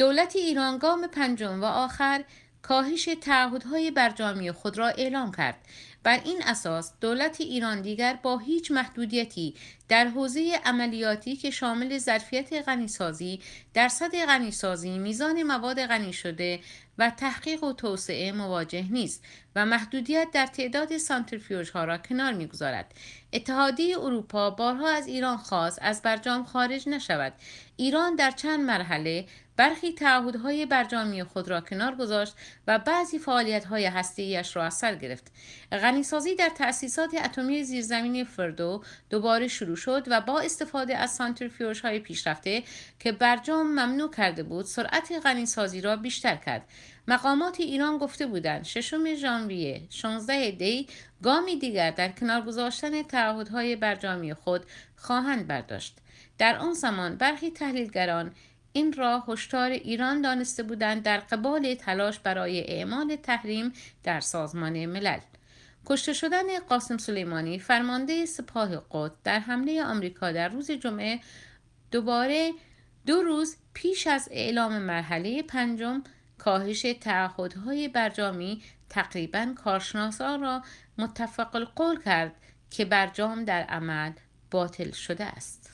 دولت ایران گام پنجم و آخر کاهش تعهدهای برجامی خود را اعلام کرد. بر این اساس دولت ایران دیگر با هیچ محدودیتی در حوزه عملیاتی که شامل ظرفیت غنیسازی، درصد غنیسازی، میزان مواد غنی شده و تحقیق و توسعه مواجه نیست و محدودیت در تعداد سانتریفیوژها را کنار می‌گذارد. اتحادیه اروپا بارها از ایران خواست از برجام خارج نشود. ایران در چند مرحله برخی تعهدهای برجامی خود را کنار گذاشت و بعضی فعالیت‌های هسته‌ای‌اش را از سر گرفت. غنیسازی در تأسیسات اتمی زیرزمینی فردو دوباره شروع شد و با استفاده از سانتریفیوژهای پیشرفته که برجام ممنوع کرده بود، سرعت غنیسازی را بیشتر کرد. مقامات ایران گفته بودند 6 ژانویه 16 دی گامی دیگر در کنار گذاشتن تعهدهای برجامی خود خواهند برداشت. در آن زمان برخی تحلیلگران این را هشدار ایران دانسته بودند در قبال تلاش برای اعمال تحریم در سازمان ملل. کشته شدن قاسم سلیمانی فرمانده سپاه قدس در حمله آمریکا در روز جمعه دوباره 2 روز پیش از اعلام مرحله پنجم کاهش تعهدهای برجامی تقریباً کارشناسان را متفق القول کرد که برجام در عمل باطل شده است.